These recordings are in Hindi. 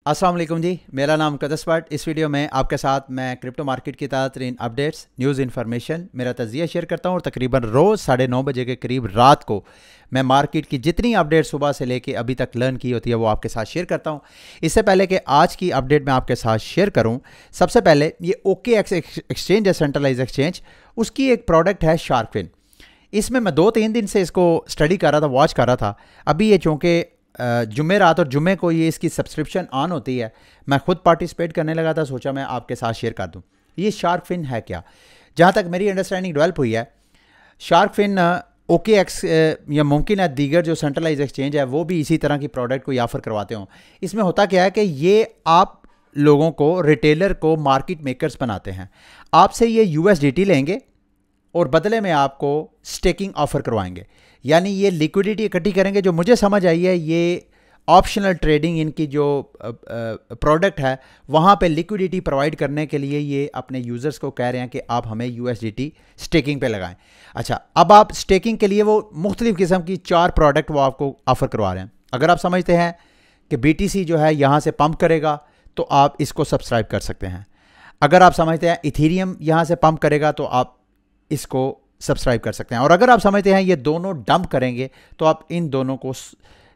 अस्सलाम वालेकुम जी, मेरा नाम कदस भट्ट। इस वीडियो में आपके साथ मैं क्रिप्टो मार्केट की ताज़ा तरीन अपडेट्स, न्यूज़ इन्फॉर्मेशन, मेरा तजिया शेयर करता हूँ और तकरीबन रोज़ 9:30 बजे के करीब रात को मैं मार्केट की जितनी अपडेट सुबह से लेके अभी तक लर्न की होती है वो आपके साथ शेयर करता हूँ। इससे पहले कि आज की अपडेट मैं आपके साथ शेयर करूँ, सबसे पहले ये OKX एक्सचेंज है, सेंट्रलाइज एक्सचेंज, उसकी एक प्रोडक्ट है शार्कफिन। इसमें मैं 2-3 दिन से इसको स्टडी कर रहा था, वॉच कर रहा था। अभी ये चूँकि जुम्मे रात और जुम्मे को ये इसकी सब्सक्रिप्शन ऑन होती है, मैं खुद पार्टिसिपेट करने लगा था, सोचा मैं आपके साथ शेयर कर दूं। ये शार्कफिन है क्या? जहां तक मेरी अंडरस्टैंडिंग डेवलप हुई है, शार्कफिन OKX या मुमकिन है दीगर जो सेंट्रलाइज एक्सचेंज है वो भी इसी तरह की प्रोडक्ट को ऑफर करवाते हों। इसमें होता क्या है कि ये आप लोगों को, रिटेलर को मार्केट मेकर्स बनाते हैं। आपसे ये USDT लेंगे और बदले में आपको स्टेकिंग ऑफर करवाएंगे, यानी ये लिक्विडिटी इकट्ठी करेंगे। जो मुझे समझ आई है, ये ऑप्शनल ट्रेडिंग इनकी जो प्रोडक्ट है वहाँ पे लिक्विडिटी प्रोवाइड करने के लिए ये अपने यूज़र्स को कह रहे हैं कि आप हमें USDT स्टेकिंग पे लगाएं। अच्छा, अब आप स्टेकिंग के लिए वो मुख्तलिफ़ किस्म की 4 प्रोडक्ट वो आपको ऑफ़र करवा रहे हैं। अगर आप समझते हैं कि BTC जो है यहाँ से पंप करेगा तो आप इसको सब्सक्राइब कर सकते हैं। अगर आप समझते हैं इथीरियम यहाँ से पंप करेगा तो आप इसको सब्सक्राइब कर सकते हैं। और अगर आप समझते हैं ये दोनों डंप करेंगे तो आप इन दोनों को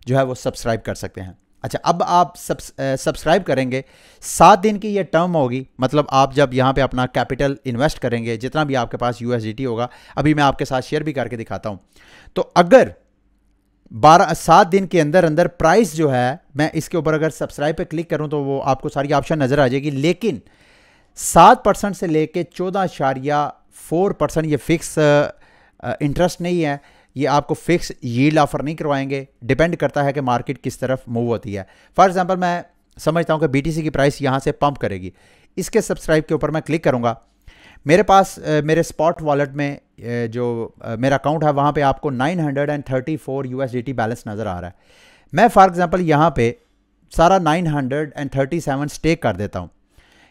जो है वो सब्सक्राइब कर सकते हैं। अच्छा, अब आप सब्सक्राइब करेंगे, 7 दिन की ये टर्म होगी। मतलब आप जब यहाँ पे अपना कैपिटल इन्वेस्ट करेंगे, जितना भी आपके पास USDT होगा, अभी मैं आपके साथ शेयर भी करके दिखाता हूँ। तो अगर 7 दिन के अंदर अंदर प्राइस जो है, मैं इसके ऊपर अगर सब्सक्राइब पे क्लिक करूँ तो वो आपको सारी ऑप्शन नज़र आ जाएगी। लेकिन 7% से लेके 14.4% ये फिक्स इंटरेस्ट नहीं है, ये आपको फिक्स यील्ड ऑफर नहीं करवाएंगे। डिपेंड करता है कि मार्केट किस तरफ मूव होती है। फॉर एग्जांपल, मैं समझता हूँ कि BTC की प्राइस यहाँ से पंप करेगी, इसके सब्सक्राइब के ऊपर मैं क्लिक करूँगा। मेरे पास मेरे स्पॉट वॉलेट में जो मेरा अकाउंट है वहाँ पे आपको 934 USDT बैलेंस नज़र आ रहा है। मैं फॉर एग्जांपल यहाँ पे सारा 937 स्टेक कर देता हूँ।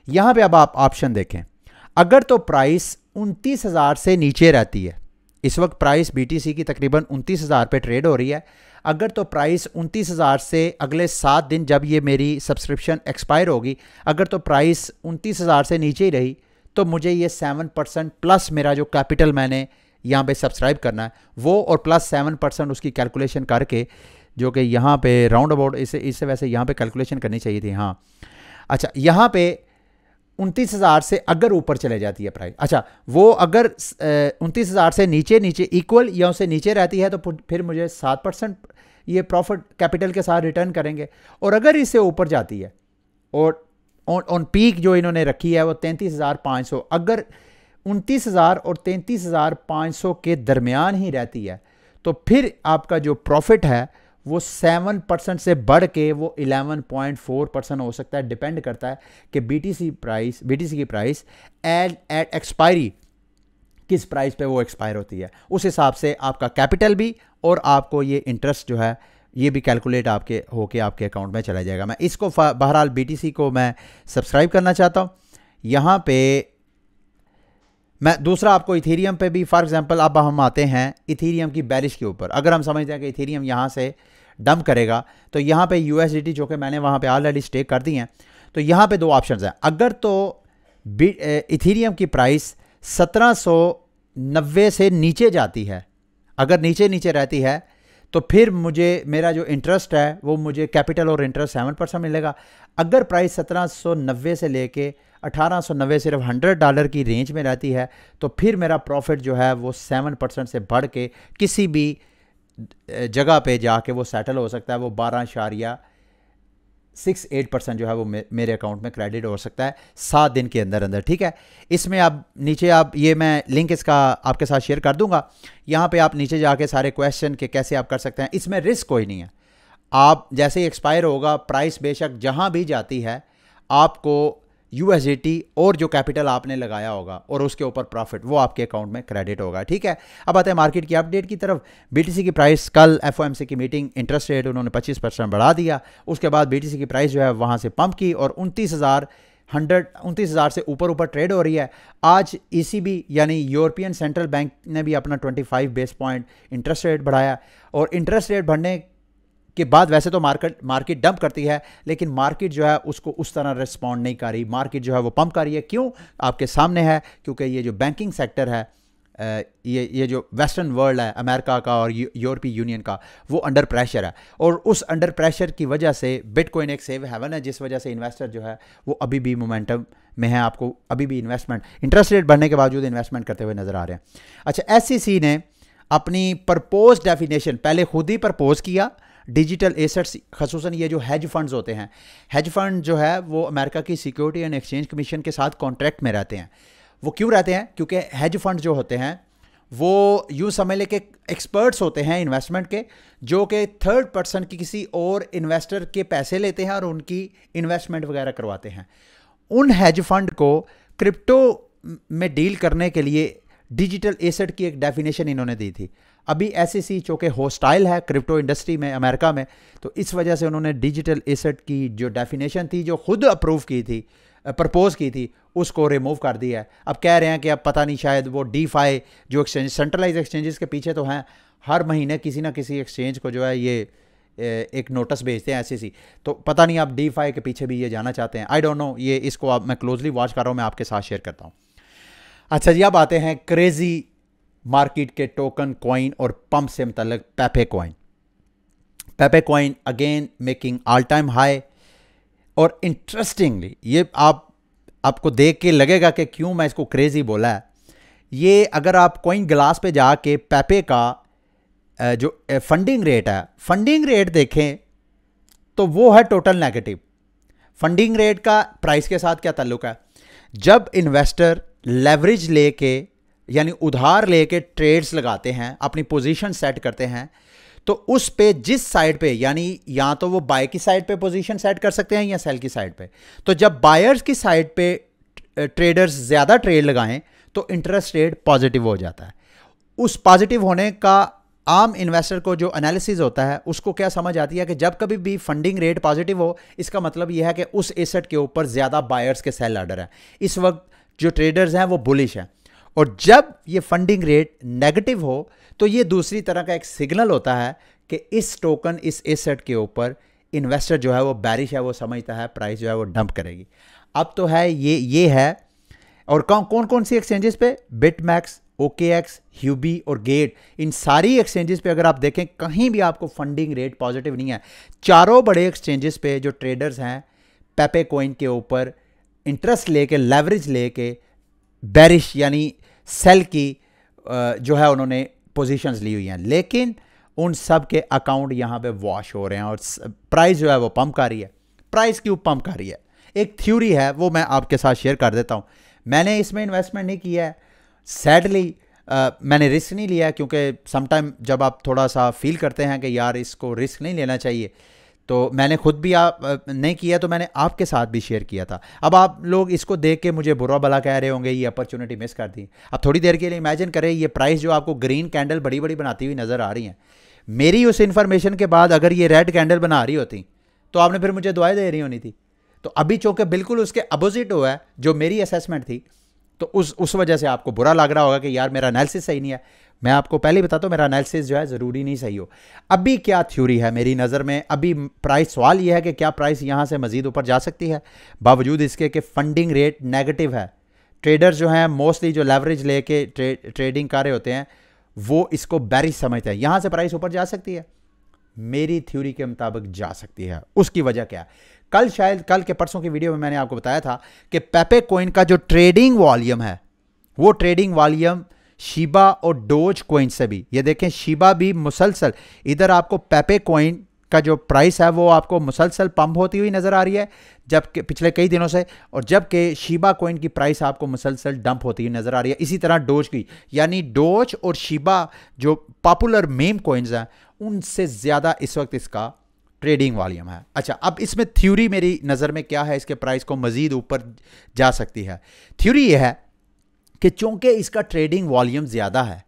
यहाँ पे अब आप ऑप्शन देखें, अगर तो प्राइस 29,000 से नीचे रहती है, इस वक्त प्राइस BTC की तकरीबन 29,000 पे ट्रेड हो रही है। अगर तो प्राइस 29,000 से अगले 7 दिन जब ये मेरी सब्सक्रिप्शन एक्सपायर होगी, अगर तो प्राइस 29,000 से नीचे ही रही तो मुझे ये 7% प्लस मेरा जो कैपिटल मैंने यहाँ पे सब्सक्राइब करना है वो, और प्लस 7% उसकी कैलकुलेशन करके, जो कि यहाँ पे राउंड अबाउट इससे वैसे यहाँ पे कैलकुलेशन करनी चाहिए थी। हाँ, अच्छा, यहाँ पे 29,000 से अगर ऊपर चले जाती है प्राइस, अच्छा वो अगर 29,000 से नीचे इक्वल या उससे नीचे रहती है तो फिर मुझे 7% ये प्रॉफिट कैपिटल के साथ रिटर्न करेंगे। और अगर इससे ऊपर जाती है और ऑन पीक जो इन्होंने रखी है वो 33,500, अगर 29,000 और 33,500 के दरमियान ही रहती है तो फिर आपका जो प्रॉफिट है वो 7% से बढ़ के वो 11.4% हो सकता है। डिपेंड करता है कि BTC की प्राइस एट एक्सपायरी किस प्राइस पे वो एक्सपायर होती है, उस हिसाब से आपका कैपिटल भी और आपको ये इंटरेस्ट जो है ये भी कैलकुलेट होके आपके अकाउंट में चला जाएगा। मैं इसको बहरहाल BTC को मैं सब्सक्राइब करना चाहता हूँ। यहाँ पे मैं दूसरा आपको इथीरियम पे भी, फॉर एग्जांपल अब हम आते हैं इथीरियम की बेरिश के ऊपर। अगर हम समझते हैं कि इथीरियम यहाँ से डंप करेगा तो यहाँ पे USDT जो कि मैंने वहाँ पे ऑलरेडी स्टेक कर दी हैं, तो यहाँ पे 2 ऑप्शंस हैं। अगर तो इथीरियम की प्राइस 1790 से नीचे जाती है, अगर नीचे रहती है तो फिर मेरा जो इंटरेस्ट है वो मुझे कैपिटल और इंटरेस्ट 7% मिलेगा। अगर प्राइस 1790 से लेके 1890 सिर्फ $100 की रेंज में रहती है तो फिर मेरा प्रॉफिट जो है वो 7% से बढ़ के किसी भी जगह पे जाके वो सेटल हो सकता है। वो 12.68% जो है वो मेरे अकाउंट में क्रेडिट हो सकता है 7 दिन के अंदर अंदर। ठीक है, इसमें आप नीचे आप ये मैं लिंक इसका आपके साथ शेयर कर दूंगा। यहाँ पे आप नीचे जाके सारे क्वेश्चन के कैसे आप कर सकते हैं, इसमें रिस्क कोई नहीं है। आप जैसे ही एक्सपायर होगा, प्राइस बेशक जहाँ भी जाती है, आपको USDT और जो कैपिटल आपने लगाया होगा और उसके ऊपर प्रॉफिट वो आपके अकाउंट में क्रेडिट होगा। ठीक है, अब आते हैं मार्केट की अपडेट की तरफ। BTC की प्राइस, कल FOMC की मीटिंग, इंटरेस्ट रेट उन्होंने 25% बढ़ा दिया। उसके बाद BTC की प्राइस जो है वहाँ से पंप की और 29,000 से ऊपर ट्रेड हो रही है। आज ECB यानी यूरोपियन सेंट्रल बैंक ने भी अपना 25 बेस पॉइंट इंटरेस्ट रेट बढ़ाया, और इंटरेस्ट रेट बढ़ने के बाद वैसे तो मार्केट डंप करती है, लेकिन मार्केट जो है उसको उस तरह रिस्पॉन्ड नहीं कर रही। मार्केट जो है वो पंप कर रही है। क्यों? आपके सामने है, क्योंकि ये जो बैंकिंग सेक्टर है, ये जो वेस्टर्न वर्ल्ड है, अमेरिका का और यूरोपीय यूनियन का, वो अंडर प्रेशर है। और उस अंडर प्रेशर की वजह से बिटकॉइन एक सेफ हेवन है, जिस वजह से इन्वेस्टर जो है वो अभी भी मोमेंटम में है। आपको अभी भी इन्वेस्टमेंट, इंटरेस्ट रेट बढ़ने के बावजूद इन्वेस्टमेंट करते हुए नजर आ रहे हैं। अच्छा, SEC ने अपनी प्रपोज डेफिनेशन पहले खुद ही प्रपोज किया। डिजिटल एसेट्स, खसूसन ये जो हेज फंड्स होते हैं, हेज फंड जो है वो अमेरिका की सिक्योरिटी एंड एक्सचेंज कमीशन के साथ कॉन्ट्रैक्ट में रहते हैं। वो क्यों रहते हैं? क्योंकि हेज फंड जो होते हैं वो यूँ समझ ले कि एक्सपर्ट्स होते हैं इन्वेस्टमेंट के, जो कि थर्ड पर्सन की किसी और इन्वेस्टर के पैसे लेते हैं और उनकी इन्वेस्टमेंट वगैरह करवाते हैं। उन हेज फंड को क्रिप्टो में डील करने के लिए डिजिटल एसेट की एक डेफिनेशन इन्होंने दी थी। अभी SEC चूँकि होस्टाइल है क्रिप्टो इंडस्ट्री में अमेरिका में, तो इस वजह से उन्होंने डिजिटल एसेट की जो डेफिनेशन थी, जो खुद अप्रूव की थी, प्रपोज की थी, उसको रिमूव कर दिया है। अब कह रहे हैं कि अब पता नहीं, शायद वो DeFi जो एक्सचेंज, सेंट्रलाइज एक्सचेंजेस के पीछे तो हैं, हर महीने किसी ना किसी एक्सचेंज को जो है ये एक नोटिस भेजते हैं SEC, तो पता नहीं आप DeFi के पीछे भी ये जाना चाहते हैं। आई डोंट नो, ये इसको आप, मैं क्लोजली वॉच कर रहा हूँ, मैं आपके साथ शेयर करता हूँ। अच्छा जी, अब आते हैं क्रेजी मार्केट के टोकन, कॉइन और पंप से मतलब Pepe coin. Pepe coin again making all time high. और इंटरेस्टिंगली, ये आपको देख के लगेगा कि क्यों मैं इसको क्रेजी बोला है। ये अगर आप कॉइन ग्लास पे जाके पेपे का जो फंडिंग रेट है, फंडिंग रेट देखें तो वो है टोटल नेगेटिव। फंडिंग रेट का प्राइस के साथ क्या ताल्लुक है? जब इन्वेस्टर लेवरेज लेके यानी उधार लेके ट्रेड्स लगाते हैं, अपनी पोजीशन सेट करते हैं, तो उस पे जिस साइड पे, यानी या तो वो बाय की साइड पे पोजीशन सेट कर सकते हैं या सेल की साइड पे। तो जब बायर्स की साइड पे ट्रेडर्स ज़्यादा ट्रेड लगाएं तो इंटरेस्ट रेट पॉजिटिव हो जाता है। उस पॉजिटिव होने का आम इन्वेस्टर को जो एनालिसिस होता है उसको क्या समझ आती है कि जब कभी भी फंडिंग रेट पॉजिटिव हो, इसका मतलब यह है कि उस एसेट के ऊपर ज़्यादा बायर्स के सेल ऑर्डर है। इस वक्त जो ट्रेडर्स हैं वो बुलिश हैं। और जब ये फंडिंग रेट नेगेटिव हो तो ये दूसरी तरह का एक सिग्नल होता है कि इस टोकन, इस एसेट के ऊपर इन्वेस्टर जो है वो बैरिश है, वो समझता है प्राइस जो है वो डंप करेगी। अब तो है ये है। और कौन कौन सी एक्सचेंजेस पे? बिटमैक्स, OKX, ह्यूबी और गेट। इन सारी एक्सचेंजेस पे अगर आप देखें, कहीं भी आपको फंडिंग रेट पॉजिटिव नहीं है। चारों बड़े एक्सचेंजेस पे जो ट्रेडर्स हैं पेपे कॉइन के ऊपर इंटरेस्ट लेके, लेवरेज लेके बैरिश यानी सेल की जो है उन्होंने पोजीशंस ली हुई हैं, लेकिन उन सब के अकाउंट यहाँ पे वॉश हो रहे हैं और प्राइस जो है वो पंप कर रही है। प्राइस क्यों पंप कर रही है? एक थ्योरी है, वो मैं आपके साथ शेयर कर देता हूँ। मैंने इसमें इन्वेस्टमेंट नहीं किया है, सैडली मैंने रिस्क नहीं लिया है, क्योंकि समटाइम जब आप थोड़ा सा फील करते हैं कि यार इसको रिस्क नहीं लेना चाहिए, तो मैंने खुद भी नहीं किया, तो मैंने आपके साथ भी शेयर किया था। अब आप लोग इसको देख के मुझे बुरा भला कह रहे होंगे, ये अपॉर्चुनिटी मिस कर दी। अब थोड़ी देर के लिए इमेजिन करें, ये प्राइस जो आपको ग्रीन कैंडल बड़ी बड़ी बनाती हुई नज़र आ रही हैं, मेरी उस इन्फॉर्मेशन के बाद अगर ये रेड कैंडल बना रही होती तो आपने फिर मुझे दुआएं दे रही होनी थी। तो अभी चूँकि बिल्कुल उसके अपोजिट हुआ है जो मेरी असेसमेंट थी, तो उस वजह से आपको बुरा लग रहा होगा कि यार मेरा एनालिसिस सही नहीं है। मैं आपको पहले ही बताता हूँ, मेरा एनालिसिस जो है ज़रूरी नहीं सही हो। अभी क्या थ्योरी है मेरी नज़र में? अभी प्राइस, सवाल यह है कि क्या प्राइस यहाँ से मज़ीद ऊपर जा सकती है बावजूद इसके कि फंडिंग रेट नेगेटिव है। ट्रेडर्स जो हैं मोस्टली जो लेवरेज लेके ट्रेडिंग कर रहे होते हैं वो इसको बैरिश समझते हैं। यहाँ से प्राइस ऊपर जा सकती है? मेरी थ्योरी के मुताबिक जा सकती है। उसकी वजह क्या है? कल के परसों की वीडियो में मैंने आपको बताया था कि पेपे कॉइन का जो ट्रेडिंग वॉल्यूम है, वो ट्रेडिंग वॉल्यूम शिबा और डोज कॉइन से भी, ये देखें शिबा भी मुसलसल, इधर आपको पेपे कॉइन का जो प्राइस है वो आपको मुसलसल पंप होती हुई नज़र आ रही है जबकि पिछले कई दिनों से, और जबकि शिबा कॉइन की प्राइस आपको मुसलसल डंप होती हुई नज़र आ रही है। इसी तरह डोज की, यानी डोज और शिबा जो पॉपुलर मेम कॉइन्स हैं उनसे ज़्यादा इस वक्त इसका ट्रेडिंग वॉल्यूम है। अच्छा, अब इसमें थ्योरी मेरी नज़र में क्या है, इसके प्राइस को मज़ीद ऊपर जा सकती है। थ्योरी ये है कि चूंकि इसका ट्रेडिंग वॉल्यूम ज़्यादा है,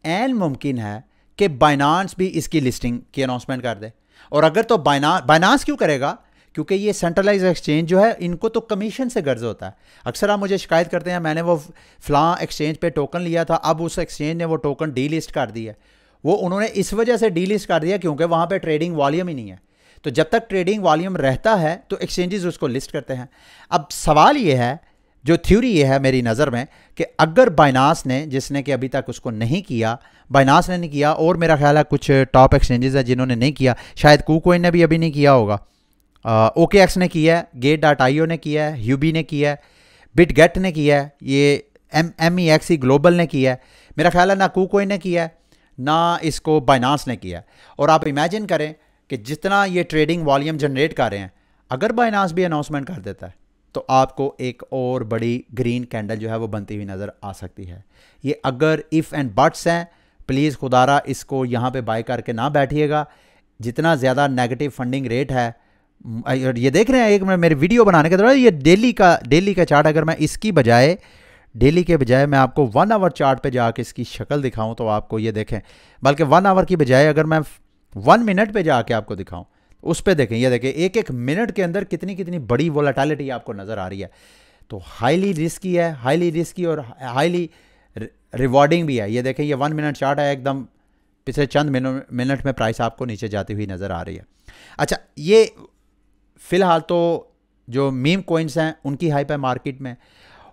एन मुमकिन है कि बाइनांस भी इसकी लिस्टिंग की अनाउंसमेंट कर दे। और अगर तो बाइनांस क्यों करेगा? क्योंकि ये सेंट्रलाइज एक्सचेंज जो है इनको तो कमीशन से गर्ज होता है। अक्सर आप मुझे शिकायत करते हैं मैंने वो फलां एक्सचेंज पे टोकन लिया था, अब उस एक्सचेंज ने वो टोकन डीलिस्ट कर दी है। वो उन्होंने इस वजह से डीलिस्ट कर दिया क्योंकि वहाँ पे ट्रेडिंग वॉल्यूम ही नहीं है। तो जब तक ट्रेडिंग वॉल्यूम रहता है तो एक्सचेंजेस उसको लिस्ट करते हैं। अब सवाल ये है, जो थ्योरी ये है मेरी नज़र में, कि अगर बाइनांस ने, जिसने कि अभी तक उसको नहीं किया, बाइनांस ने नहीं किया, और मेरा ख्याल है कुछ टॉप एक्सचेंजेस है जिन्होंने नहीं किया, शायद KuCoin ने भी अभी नहीं किया होगा, OKX ने किया है, Gate.io ने किया है, Huobi ने किया है, BitGet ने किया है, ये MEXC ग्लोबल ने किया है, मेरा ख्याल है ना KuCoin ने किया है ना इसको बाइनांस ने किया है। और आप इमेजिन करें कि जितना ये ट्रेडिंग वॉल्यूम जनरेट कर रहे हैं, अगर बाइनांस भी अनाउंसमेंट कर देता है तो आपको एक और बड़ी ग्रीन कैंडल जो है वो बनती हुई नज़र आ सकती है। ये अगर इफ़ एंड बट्स हैं, प्लीज़ खुदारा इसको यहाँ पे बाय करके ना बैठिएगा। जितना ज़्यादा नेगेटिव फंडिंग रेट है, और ये देख रहे हैं, एक मेरे वीडियो बनाने के दौरान ये डेली का चार्ट, अगर मैं इसकी बजाय डेली के बजाय मैं आपको 1 आवर चार्ट पे जाके इसकी शक्ल दिखाऊं तो आपको ये देखें, बल्कि 1 आवर की बजाय अगर मैं 1 मिनट पे जाके आपको दिखाऊं, उस पे देखें, ये देखें एक एक मिनट के अंदर कितनी कितनी बड़ी वोलेटिलिटी आपको नज़र आ रही है। तो हाईली रिस्की है, हाईली रिस्की और हाईली रिवॉर्डिंग भी है। ये देखें, ये 1 मिनट चार्ट है, एकदम पिछले चंद मिनट में प्राइस आपको नीचे जाती हुई नज़र आ रही है। अच्छा, ये फ़िलहाल तो जो मीम कॉइन्स हैं उनकी हाइप है मार्केट में,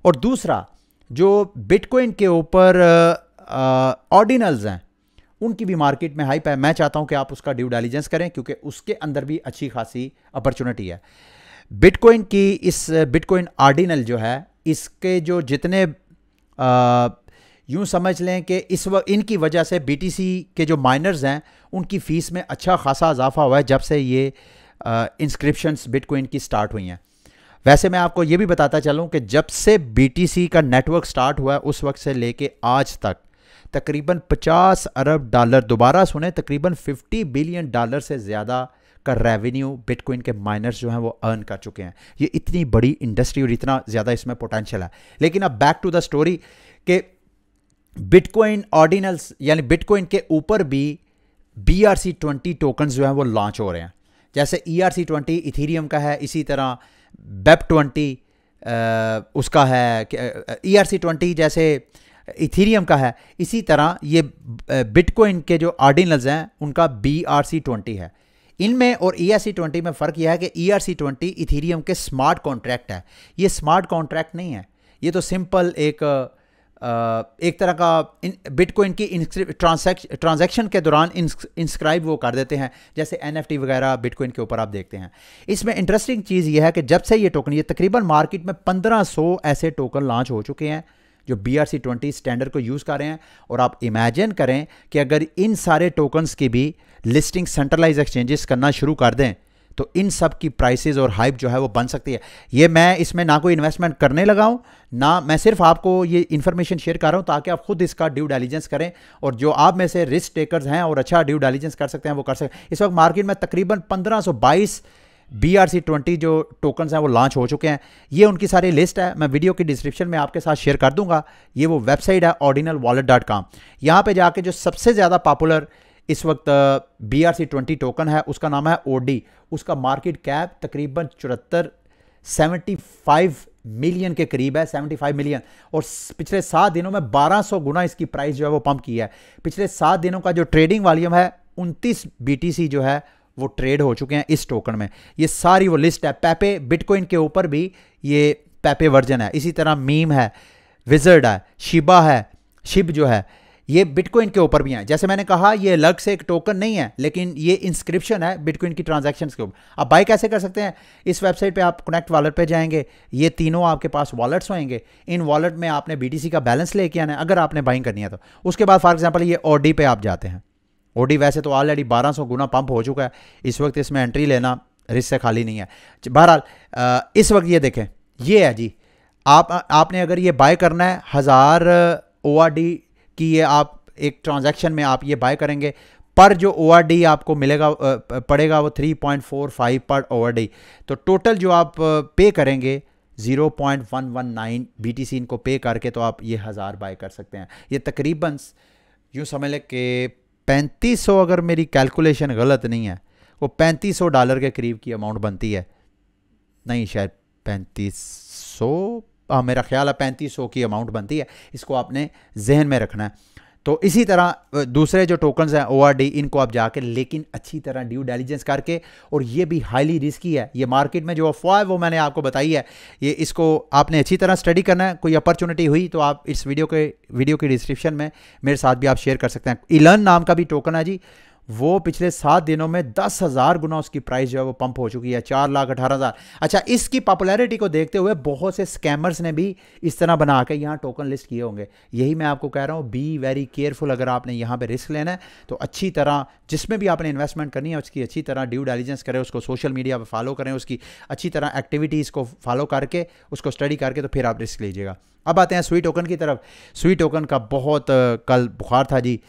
और दूसरा जो बिटकॉइन के ऊपर ऑर्डिनल्स हैं उनकी भी मार्केट में हाइप है। मैं चाहता हूं कि आप उसका ड्यू डिलिजेंस करें क्योंकि उसके अंदर भी अच्छी खासी अपॉर्चुनिटी है। बिटकॉइन की इस बिटकॉइन ऑर्डिनल जो है, इसके जो जितने यूं समझ लें कि इस वक्त इनकी वजह से BTC के जो माइनर्स हैं उनकी फ़ीस में अच्छा खासा इजाफा हुआ है जब से ये इंस्क्रिप्शंस बिटकॉइन की स्टार्ट हुई हैं। वैसे मैं आपको ये भी बताता चलूं कि जब से BTC का नेटवर्क स्टार्ट हुआ है उस वक्त से लेके आज तक तकरीबन 50 अरब डॉलर, दोबारा सुने, तकरीबन 50 बिलियन डॉलर से ज़्यादा का रेवेन्यू बिटकॉइन के माइनर्स जो हैं वो अर्न कर चुके हैं। ये इतनी बड़ी इंडस्ट्री और इतना ज़्यादा इसमें पोटेंशियल है। लेकिन अब बैक टू द स्टोरी कि बिटकॉइन ऑर्डिनल्स यानी बिटकॉइन के ऊपर भी BRC20 टोकन्स जो हैं वो लॉन्च हो रहे हैं। जैसे ERC20 इथीरियम का है, इसी तरह BEP20 उसका है, ERC20 जैसे इथीरियम का है, इसी तरह ये बिटकॉइन के जो ऑर्डिनल्स हैं उनका BRC20 है। इनमें और ERC20 में फ़र्क यह है कि ERC20 इथीरियम के स्मार्ट कॉन्ट्रैक्ट है, ये स्मार्ट कॉन्ट्रैक्ट नहीं है, ये तो सिंपल एक तरह का बिटकॉइन की ट्रांजैक्शन के दौरान इंस्क्राइब वो कर देते हैं, जैसे NFT वगैरह बिटकॉइन के ऊपर आप देखते हैं। इसमें इंटरेस्टिंग चीज़ ये है कि जब से ये टोकन, ये तकरीबन मार्केट में 1500 ऐसे टोकन लॉन्च हो चुके हैं जो BRC20 स्टैंडर्ड को यूज़ कर रहे हैं। और आप इमेजिन करें कि अगर इन सारे टोकन्स की भी लिस्टिंग सेंट्रलाइज एक्सचेंजेस करना शुरू कर दें तो इन सब की प्राइसेस और हाइप जो है वो बन सकती है। ये मैं इसमें ना कोई इन्वेस्टमेंट करने लगा हूँ, ना मैं सिर्फ आपको ये इन्फॉर्मेशन शेयर कर रहा हूँ ताकि आप खुद इसका ड्यू डिलिजेंस करें, और जो आप में से रिस्क टेकर्स हैं और अच्छा ड्यू डिलिजेंस कर सकते हैं वो कर सकते हैं। इस वक्त मार्केट में तकरीबन 1522 BRC20 जो टोकन्स हैं वो लॉन्च हो चुके हैं। ये उनकी सारी लिस्ट है, मैं वीडियो की डिस्क्रिप्शन में आपके साथ शेयर कर दूंगा। ये वो वेबसाइट है ordinalwallet.com। यहाँ पे जाके जो सबसे ज़्यादा पॉपुलर इस वक्त BRC20 टोकन है उसका नाम है OD। उसका मार्केट कैप तकरीबन 75 मिलियन के करीब है, 75 मिलियन, और पिछले 7 दिनों में 1200 गुना इसकी प्राइस जो है वो पंप की है। पिछले 7 दिनों का जो ट्रेडिंग वॉल्यूम है 29 BTC जो है वो ट्रेड हो चुके हैं इस टोकन में। ये सारी वो लिस्ट है। पेपे बिटकॉइन के ऊपर भी ये पेपे वर्जन है, इसी तरह मीम है, विजर्ड है, शिबा है, शिब जो है ये बिटकॉइन के ऊपर भी हैं। जैसे मैंने कहा ये अलग से एक टोकन नहीं है, लेकिन ये इंस्क्रिप्शन है बिटकॉइन की ट्रांजैक्शंस के ऊपर। आप बाय कैसे कर सकते हैं? इस वेबसाइट पे आप कनेक्ट वॉलेट पे जाएंगे, ये तीनों आपके पास वॉलेट्स होंगे। इन वॉलेट में आपने BTC का बैलेंस लेके आना है अगर आपने बाइंग करनी है तो। उसके बाद फॉर एग्जाम्पल ये OD पे आप जाते हैं। OD वैसे तो ऑलरेडी 1200 गुना पंप हो चुका है, इस वक्त इसमें एंट्री लेना रिस्क से खाली नहीं है। बहरहाल इस वक्त ये देखें, ये है जी, आपने अगर ये बाय करना है 1000 ORD कि ये आप एक ट्रांजैक्शन में आप ये बाय करेंगे, पर जो ORD आपको मिलेगा पड़ेगा वो 3.45 पर ORD। तो टोटल जो आप पे करेंगे 0.119 BTC इनको पे करके तो आप ये 1000 बाय कर सकते हैं। ये तकरीबन यूँ समझ लें कि 3500, अगर मेरी कैलकुलेशन गलत नहीं है, वो $3500 के करीब की अमाउंट बनती है। नहीं, शायद 3500, हाँ मेरा ख्याल है 3500 की अमाउंट बनती है। इसको आपने जहन में रखना है। तो इसी तरह दूसरे जो टोकन्स हैं ORD, इनको आप जाकर लेकिन अच्छी तरह ड्यू डिलिजेंस करके, और ये भी हाईली रिस्की है, ये मार्केट में जो अफवाह है वो मैंने आपको बताई है, ये इसको आपने अच्छी तरह स्टडी करना है। कोई अपॉर्चुनिटी हुई तो आप इस वीडियो के डिस्क्रिप्शन में मेरे साथ भी आप शेयर कर सकते हैं। इलन नाम का भी टोकन है जी, वो पिछले 7 दिनों में 10,000 गुना उसकी प्राइस जो है वो पंप हो चुकी है, 4,18,000। अच्छा, इसकी पॉपुलैरिटी को देखते हुए बहुत से स्कैमर्स ने भी इस तरह बना के यहाँ टोकन लिस्ट किए होंगे। यही मैं आपको कह रहा हूँ, बी वेरी केयरफुल। अगर आपने यहाँ पे रिस्क लेना है तो अच्छी तरह, जिसमें भी आपने इन्वेस्टमेंट करनी है उसकी अच्छी तरह ड्यू डिलिजेंस करें, उसको सोशल मीडिया पर फॉलो करें, उसकी अच्छी तरह एक्टिविटीज़ को फॉलो करके, उसको स्टडी करके, तो फिर आप रिस्क लीजिएगा। अब आते हैं स्वी टोकन की तरफ। स्वी टोकन का बहुत कल बुखार था जी।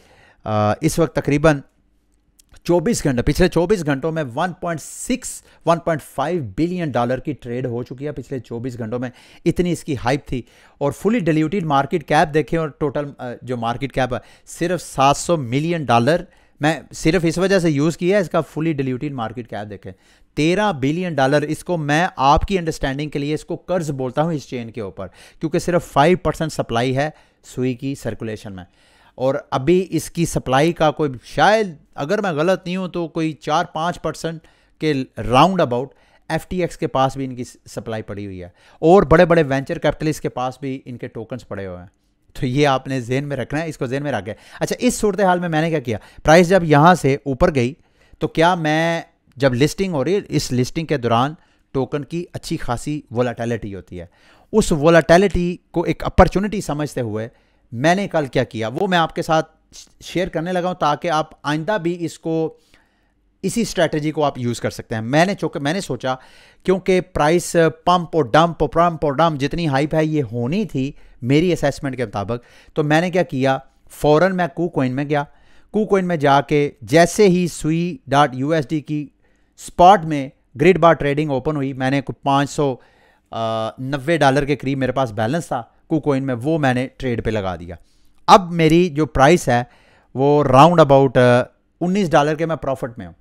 इस वक्त तकरीबन 24 घंटे, पिछले 24 घंटों में 1.5 बिलियन डॉलर की ट्रेड हो चुकी है पिछले 24 घंटों में। इतनी इसकी हाइप थी। और फुली डिल्यूटेड मार्केट कैप देखें, और टोटल जो मार्केट कैप है सिर्फ $700 मिलियन। मैं सिर्फ इस वजह से यूज़ किया है, इसका फुली डिल्यूटेड मार्केट कैप देखें $13 बिलियन। इसको मैं आपकी अंडरस्टैंडिंग के लिए इसको कर्ज बोलता हूँ इस चेन के ऊपर, क्योंकि सिर्फ 5% सप्लाई है सुई की सर्कुलेशन में, और अभी इसकी सप्लाई का कोई, शायद अगर मैं गलत नहीं हूँ तो कोई 4-5% के राउंड अबाउट FTX के पास भी इनकी सप्लाई पड़ी हुई है, और बड़े बड़े वेंचर कैपिटलिस्ट के पास भी इनके टोकन्स पड़े हुए हैं। तो ये आपने जेहन में रखना है, इसको जेहन में रख के। अच्छा, इस सूरत हाल में मैंने क्या किया, प्राइस जब यहाँ से ऊपर गई तो क्या मैं, जब लिस्टिंग हो रही है, इस लिस्टिंग के दौरान टोकन की अच्छी खासी वोलेटिलिटी होती है, उस वोलेटिलिटी को एक अपॉर्चुनिटी समझते हुए मैंने कल क्या किया वो मैं आपके साथ शेयर करने लगा हूं, ताकि आप आइंदा भी इसी स्ट्रेटजी को आप यूज़ कर सकते हैं। मैंने सोचा, क्योंकि प्राइस पंप और डंप जितनी हाइप है ये होनी थी मेरी असेसमेंट के मुताबिक, तो मैंने क्या किया, फ़ौरन मैं KuCoin में गया। KuCoin में जाके जैसे ही sui.usd की स्पॉट में ग्रिड बार ट्रेडिंग ओपन हुई, मैंने $590 के करीब मेरे पास बैलेंस था KuCoin में, वो मैंने ट्रेड पे लगा दिया। अब मेरी जो प्राइस है वो राउंड अबाउट $19 के मैं प्रॉफिट में हूँ।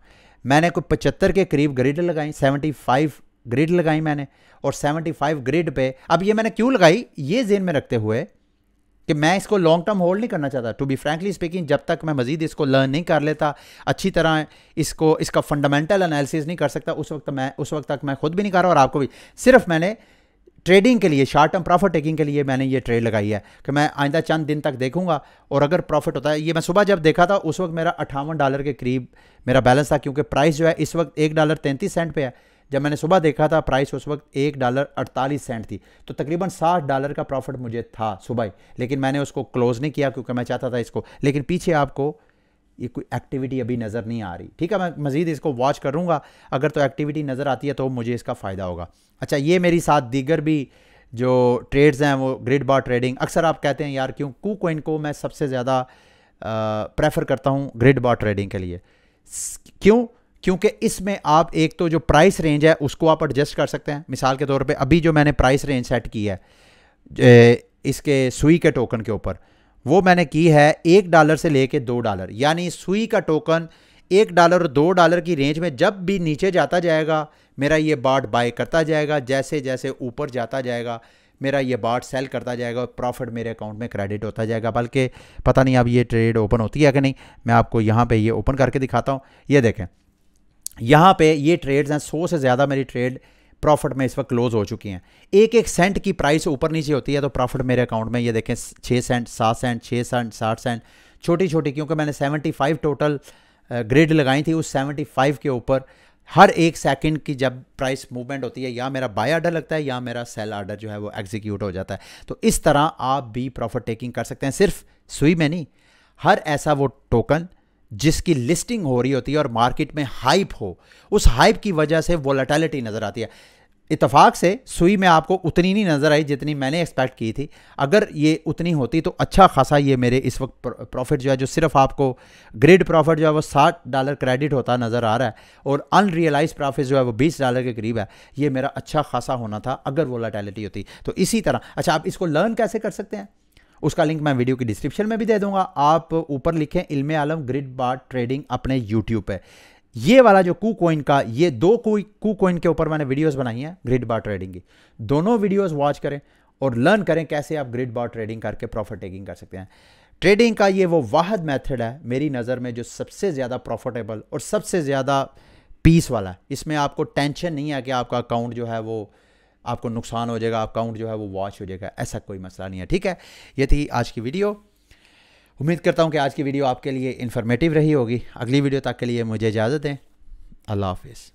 मैंने कोई 75 के करीब ग्रिड लगाई, 75 ग्रिड लगाई मैंने, और 75 ग्रिड पे, अब ये मैंने क्यों लगाई, ये जेहन में रखते हुए कि मैं इसको लॉन्ग टर्म होल्ड नहीं करना चाहता। टू बी फ्रैंकली स्पीकिंग, जब तक मैं मजीद इसको लर्न नहीं कर लेता, अच्छी तरह इसका फंडामेंटल एनालिसिस नहीं कर सकता, उस वक्त तक मैं खुद भी नहीं कर रहा और आपको भी, सिर्फ मैंने ट्रेडिंग के लिए, शॉर्ट टर्म प्रॉफिट टेकिंग के लिए मैंने ये ट्रेड लगाई है कि मैं आइंदा चंद दिन तक देखूंगा, और अगर प्रॉफिट होता है, ये मैं सुबह जब देखा था उस वक्त मेरा $58 के करीब मेरा बैलेंस था, क्योंकि प्राइस जो है इस वक्त $1.33 पे है। जब मैंने सुबह देखा था प्राइस उस वक्त $1.48 थी, तो तकरीबन $60 का प्रॉफिट मुझे था सुबह ही, लेकिन मैंने उसको क्लोज नहीं किया क्योंकि मैं चाहता था इसको। लेकिन पीछे आपको ये कोई एक्टिविटी अभी नज़र नहीं आ रही, ठीक है, मैं मज़ीद इसको वॉच करूँगा, अगर तो एक्टिविटी नज़र आती है तो मुझे इसका फ़ायदा होगा। अच्छा, ये मेरी साथ दीगर भी जो ट्रेड्स हैं वो ग्रिड बार ट्रेडिंग। अक्सर आप कहते हैं यार क्यों KuCoin को मैं सबसे ज़्यादा प्रेफर करता हूँ ग्रिड बार ट्रेडिंग के लिए, क्योंकि इसमें आप एक तो जो प्राइस रेंज है उसको आप एडजस्ट कर सकते हैं। मिसाल के तौर पे अभी जो मैंने प्राइस रेंज सेट की है इसके सुई के टोकन के ऊपर, वो मैंने की है $1 से लेके $2, यानी सुई का टोकन $1 और $2 की रेंज में जब भी नीचे जाता जाएगा मेरा ये बाट बाय करता जाएगा, जैसे जैसे ऊपर जाता जाएगा मेरा ये बाट सेल करता जाएगा और प्रॉफिट मेरे अकाउंट में क्रेडिट होता जाएगा। बल्कि पता नहीं अब ये ट्रेड ओपन होती है कि नहीं, मैं आपको यहाँ पे ये ओपन करके दिखाता हूँ। ये देखें, यहाँ पे ये ट्रेड्स हैं, 100 से ज़्यादा मेरी ट्रेड प्रॉफिट में इस वक्त क्लोज हो चुकी हैं। 1-1 सेंट की प्राइस ऊपर नीचे होती है तो प्रॉफिट मेरे अकाउंट में, ये देखें, 6 सेंट, 7 सेंट, 6 सेंट, 60 सेंट, छोटी छोटी, क्योंकि मैंने 75 टोटल ग्रिड लगाई थी, उस 75 के ऊपर हर 1 सेकंड की जब प्राइस मूवमेंट होती है, या मेरा बाय ऑर्डर लगता है या मेरा सेल ऑर्डर जो है वो एग्जीक्यूट हो जाता है। तो इस तरह आप भी प्रॉफिट टेकिंग कर सकते हैं, सिर्फ सुई में नहीं, हर ऐसा वो टोकन जिसकी लिस्टिंग हो रही होती है और मार्केट में हाइप हो, उस हाइप की वजह से वोलेटिलिटी नज़र आती है। इत्तेफाक से सुई में आपको उतनी नहीं नज़र आई जितनी मैंने एक्सपेक्ट की थी। अगर ये उतनी होती तो अच्छा खासा ये मेरे इस वक्त प्रॉफिट जो है, जो सिर्फ आपको ग्रिड प्रॉफिट जो है वो $60 क्रेडिट होता नज़र आ रहा है, और अनरियलाइज प्रॉफिट जो है वो $20 के करीब है, ये मेरा अच्छा खासा होना था अगर वोलेटिलिटी होती। तो इसी तरह, अच्छा, आप इसको लर्न कैसे कर सकते हैं, उसका लिंक मैं वीडियो की डिस्क्रिप्शन में भी दे दूंगा। आप ऊपर लिखें इल्मे आलम ग्रिड बार ट्रेडिंग अपने यूट्यूब पे, ये वाला जो KuCoin का, ये 2 KuCoin के ऊपर मैंने वीडियोस बनाई हैं ग्रिड बार ट्रेडिंग की, दोनों वीडियोस वॉच करें और लर्न करें कैसे आप ग्रिड बार ट्रेडिंग करके प्रॉफिट टेकिंग कर सकते हैं। ट्रेडिंग का ये वो वाहिद मेथड है मेरी नज़र में जो सबसे ज़्यादा प्रॉफिटेबल और सबसे ज़्यादा पीस वाला है। इसमें आपको टेंशन नहीं है कि आपका अकाउंट जो है वो आपको नुकसान हो जाएगा, अकाउंट जो है वो वॉश हो जाएगा, ऐसा कोई मसला नहीं है। ठीक है, ये थी आज की वीडियो। उम्मीद करता हूँ कि आज की वीडियो आपके लिए इन्फॉर्मेटिव रही होगी। अगली वीडियो तक के लिए मुझे इजाज़त दें। अल्लाह हाफिज़।